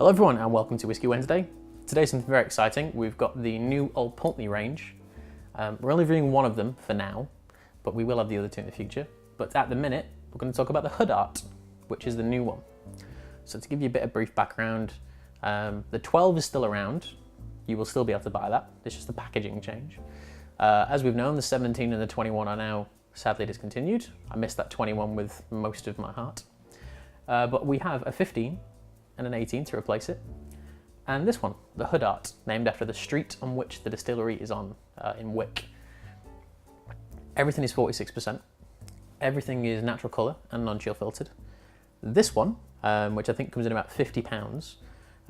Hello everyone and welcome to Whisky Wednesday. Today's something very exciting. We've got the new Old Pulteney Range. We're only reviewing one of them for now, but we will have the other two in the future. But at the minute, we're going to talk about the Huddart, which is the new one. So to give you a bit of brief background, the 12 is still around. You will still be able to buy that. It's just the packaging change. As we've known, the 17 and the 21 are now sadly discontinued. I missed that 21 with most of my heart. But we have a 15 and an 18 to replace it. And this one, the Huddart, named after the street on which the distillery is on in Wick. Everything is 46%. Everything is natural colour and non-chill filtered. This one, which I think comes in about £50,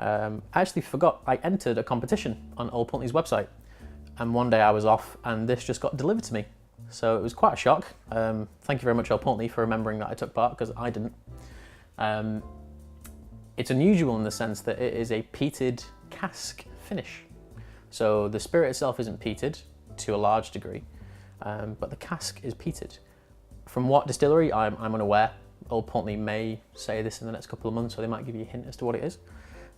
I actually forgot I entered a competition on Old Pulteney's website. And one day I was off and this just got delivered to me. So it was quite a shock. Thank you very much, Old Pulteney, for remembering that I took part, because I didn't. It's unusual in the sense that it is a peated cask finish. So the spirit itself isn't peated to a large degree, but the cask is peated. From what distillery, I'm unaware. Old Pulteney may say this in the next couple of months, so they might give you a hint as to what it is.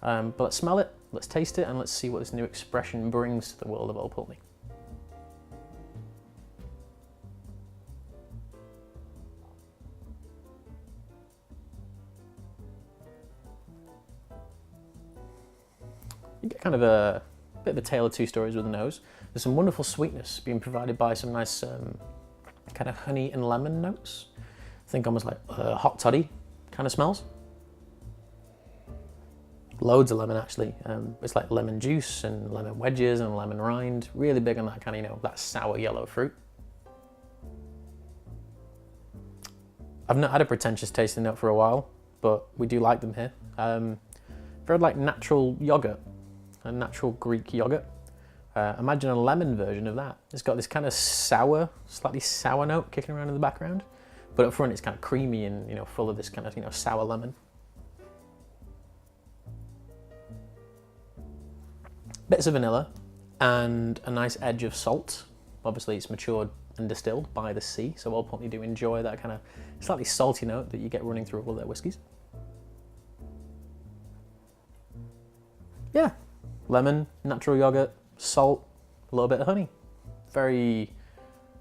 But let's smell it, let's taste it, and let's see what this new expression brings to the world of Old Pulteney. You get kind of a bit of a tale of two stories with the nose. There's some wonderful sweetness being provided by some nice kind of honey and lemon notes. I think almost like hot toddy kind of smells. Loads of lemon actually. It's like lemon juice and lemon wedges and lemon rind. Really big on that kind of, that sour yellow fruit. I've not had a pretentious tasting note for a while, but we do like them here. Very like natural yogurt. A natural Greek yogurt. Imagine a lemon version of that. It's got this kind of sour, slightly sour note kicking around in the background, but up front it's kind of creamy and full of this kind of sour lemon. Bits of vanilla and a nice edge of salt. Obviously it's matured and distilled by the sea, so Old Pulteney do enjoy that kind of slightly salty note that you get running through all their whiskies. Yeah. Lemon, natural yogurt, salt, a little bit of honey. Very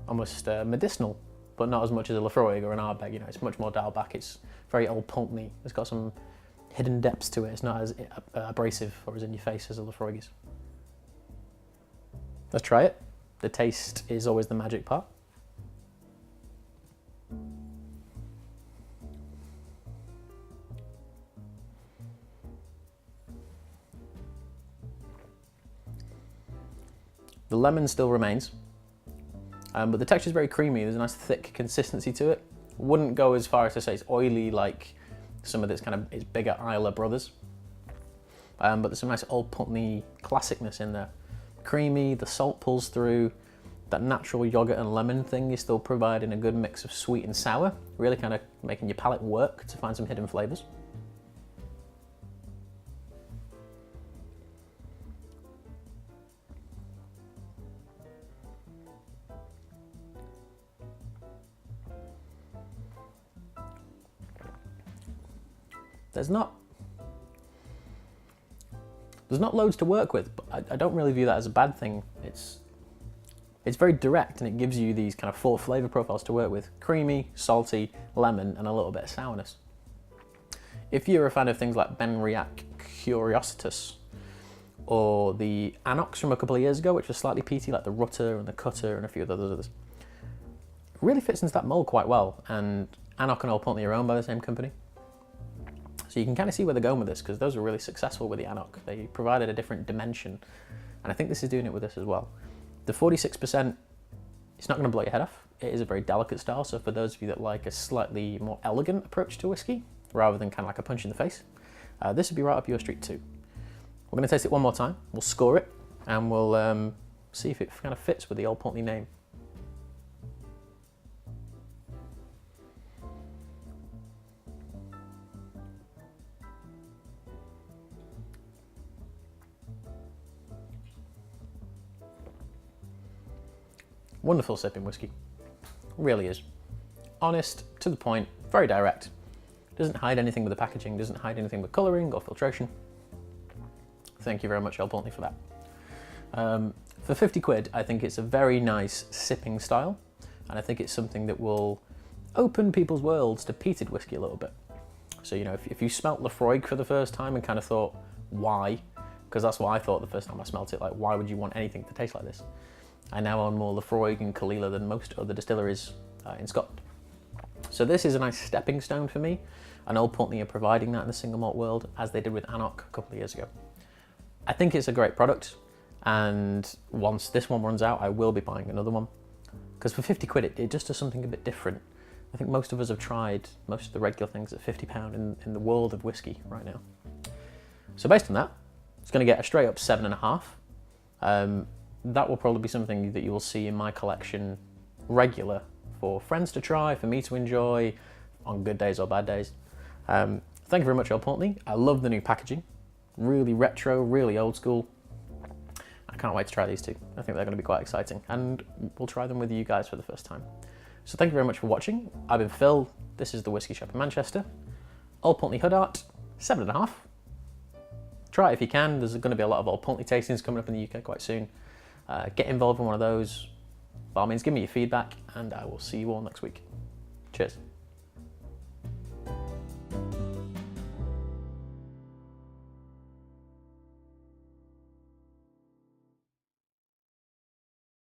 almost medicinal, but not as much as a Lafroig or an Ardbeg. It's much more dialed back. It's very Old Pulteney. It's got some hidden depths to it. It's not as abrasive or as in your face as a Lafroig is. Let's try it. The taste is always the magic part. The lemon still remains, but the texture is very creamy. There's a nice thick consistency to it. Wouldn't go as far as to say it's oily like some of its bigger Islay brothers, but there's some nice Old Pulteney classicness in there. Creamy, the salt pulls through, that natural yogurt and lemon thing is still providing a good mix of sweet and sour, really kind of making your palate work to find some hidden flavours. There's not loads to work with, but I don't really view that as a bad thing. It's very direct and it gives you these kind of 4 flavour profiles to work with. Creamy, salty, lemon, and a little bit of sourness. If you're a fan of things like Benriach Curiositas, or the Anox from a couple of years ago, which was slightly peaty, like the Rutter and the Cutter and a few of those others, it really fits into that mould quite well. And Anoch and Old Pulteney are owned by the same company. So you can kind of see where they're going with this, because those were really successful with the Anoch. They provided a different dimension, and I think this is doing it with this as well. The 46%, it's not going to blow your head off. It is a very delicate style, so for those of you that like a slightly more elegant approach to whiskey, rather than kind of like a punch in the face, this would be right up your street too. We're going to taste it one more time, we'll score it, and we'll see if it kind of fits with the Old Pulteney name. Wonderful sipping whiskey, really is. Honest, to the point, very direct. Doesn't hide anything with the packaging, doesn't hide anything with colouring or filtration. thank you very much, Old Pulteney, for that. For 50 quid, I think it's a very nice sipping style, and I think it's something that will open people's worlds to peated whiskey a little bit. So, you know, if you smelt Lefroy for the first time and kind of thought, why? Because that's what I thought the first time I smelt it, like, why would you want anything to taste like this? I now own more Lefroy and Kalila than most other distilleries in Scotland. So this is a nice stepping stone for me, and Old Pulteney are providing that in the single malt world, as they did with Anok a couple of years ago. I think it's a great product, and once this one runs out, I will be buying another one. Because for 50 quid, it just does something a bit different. I think most of us have tried most of the regular things at £50 in the world of whiskey right now. So based on that, it's going to get a straight up 7.5. That will probably be something that you will see in my collection regular for friends to try, for me to enjoy on good days or bad days. Thank you very much, Old Pulteney. I love the new packaging. Really retro, really old school. I can't wait to try these two. I think they're going to be quite exciting, and we'll try them with you guys for the first time. So thank you very much for watching. I've been Phil. This is the Whisky Shop in Manchester. Old Pulteney Huddart, 7.5. Try it if you can. There's going to be a lot of Old Pulteney tastings coming up in the UK quite soon. Get involved in one of those. By all means, give me your feedback, and I will see you all next week. Cheers.